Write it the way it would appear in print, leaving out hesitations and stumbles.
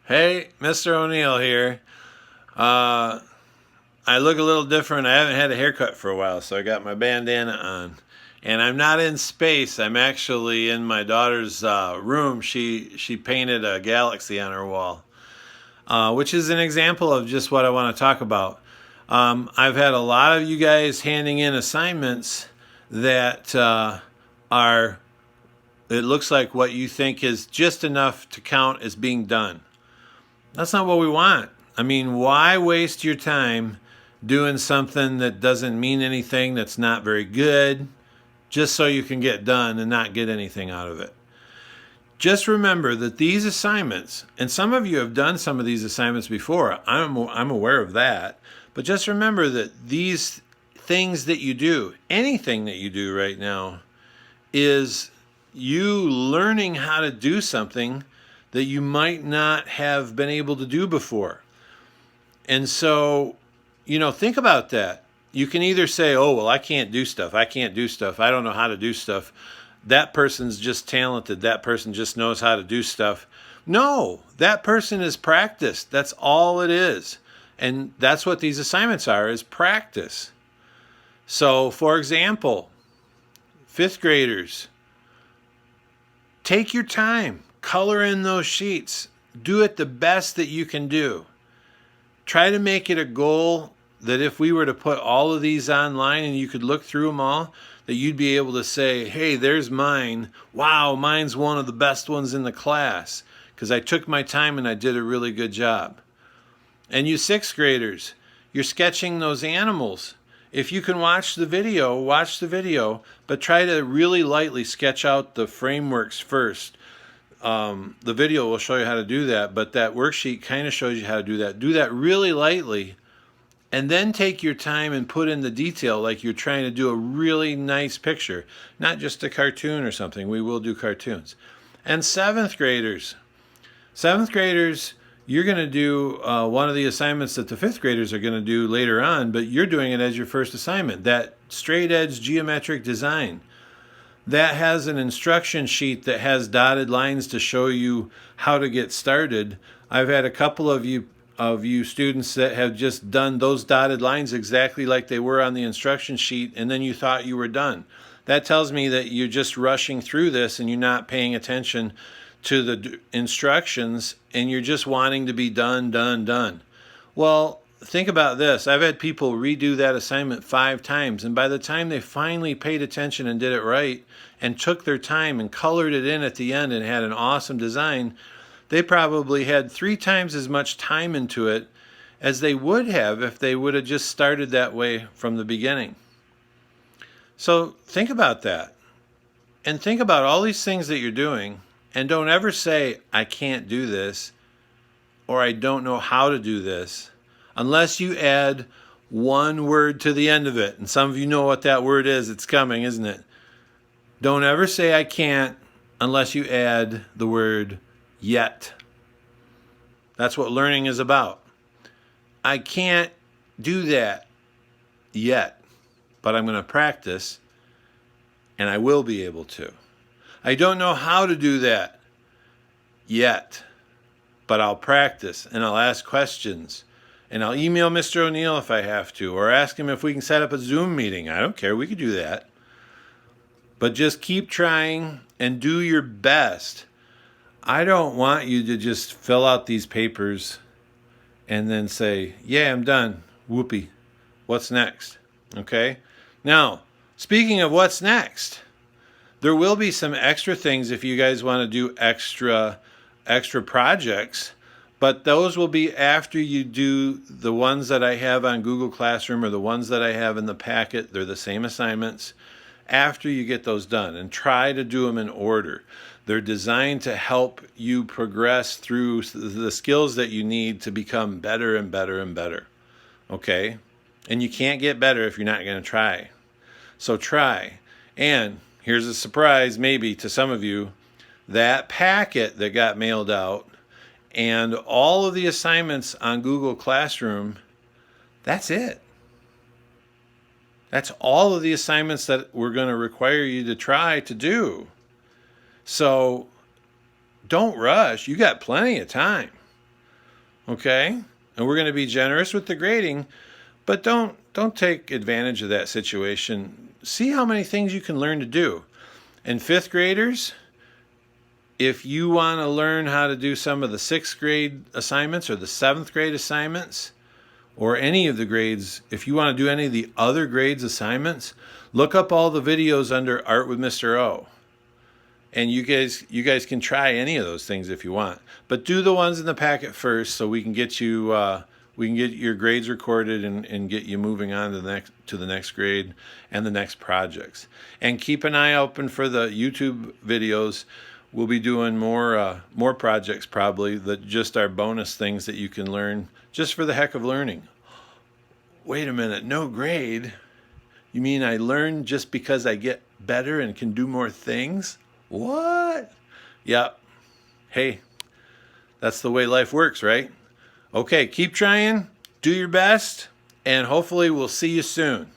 Hey, Mr. O'Neill here. Uh, I look a little different. I haven't had a haircut for a while, so I got my bandana on. And I'm not in space. I'm actually in my daughter's room. She painted a galaxy on her wall, which is an example of just what I want to talk about. I've had a lot of you guys handing in assignments that are, it looks like what you think is just enough to count as being done. That's not what we want. I mean, why waste your time doing something that doesn't mean anything, that's not very good, just so you can get done and not get anything out of it? Just remember that these assignments, and some of you have done some of these assignments before, I'm aware of that, but just remember that these things that you do, anything that you do right now, is you learning how to do something that you might not have been able to do before. And so, think about that. You can either say, oh, well, I can't do stuff. I can't do stuff. I don't know how to do stuff. That person's just talented. That person just knows how to do stuff. No, that person is practiced. That's all it is. And that's what these assignments are, is practice. So, for example, fifth graders, take your time. Color in those sheets. Do it the best that you can do. Try to make it a goal that if we were to put all of these online and you could look through them all, that you'd be able to say, hey, there's mine. Wow, mine's one of the best ones in the class because I took my time and I did a really good job. And you sixth graders, you're sketching those animals. If you can watch the video, but try to really lightly sketch out the frameworks first. The video will show you how to do that, but that worksheet kind of shows you how to do that. Do that really lightly, and then take your time and put in the detail like you're trying to do a really nice picture, not just a cartoon or something. We will do cartoons. And seventh graders, you're going to do one of the assignments that the fifth graders are going to do later on, but you're doing it as your first assignment, that straight edge geometric design. That has an instruction sheet that has dotted lines to show you how to get started. I've had a couple of you students that have just done those dotted lines exactly like they were on the instruction sheet, and then you thought you were done. That tells me that you're just rushing through this and you're not paying attention to the instructions and you're just wanting to be done. Well, think about this. I've had people redo that assignment 5 times, and by the time they finally paid attention and did it right and took their time and colored it in at the end and had an awesome design, they probably had 3 times as much time into it as they would have if they would have just started that way from the beginning. So think about that. And think about all these things that you're doing, and don't ever say, I can't do this, or I don't know how to do this, unless you add one word to the end of it. And some of you know what that word is. It's coming, isn't it? Don't ever say I can't unless you add the word yet. That's what learning is about. I can't do that yet, but I'm going to practice and I will be able to. I don't know how to do that yet, but I'll practice and I'll ask questions. And I'll email Mr. O'Neill if I have to, or ask him if we can set up a Zoom meeting. I don't care. We could do that. But just keep trying and do your best. I don't want you to just fill out these papers and then say, yeah, I'm done. Whoopee. What's next? Okay? Now, speaking of what's next, there will be some extra things if you guys want to do extra projects. But those will be after you do the ones that I have on Google Classroom or the ones that I have in the packet. They're the same assignments. After you get those done, and try to do them in order. They're designed to help you progress through the skills that you need to become better and better and better. Okay? And you can't get better if you're not going to try. So try. And here's a surprise maybe to some of you. That packet that got mailed out and all of the assignments on Google Classroom, that's it. That's all of the assignments that we're going to require you to try to do. So don't rush. You got plenty of time. okay? And we're going to be generous with the grading, but don't take advantage of that situation. See how many things you can learn to do. And fifth graders, if you want to learn how to do some of the sixth grade assignments or the seventh grade assignments, or any of the grades, if you want to do any of the other grades assignments, look up all the videos under Art with Mr. O. And you guys can try any of those things if you want, but do the ones in the packet first, so we can get you your grades recorded and get you moving on to the next grade and the next projects. And keep an eye open for the YouTube videos. We'll be doing more projects probably that just are bonus things that you can learn just for the heck of learning. Wait a minute, no grade? You mean I learn just because I get better and can do more things? What? Yep. Hey, that's the way life works, right? Okay, keep trying, do your best, and hopefully we'll see you soon.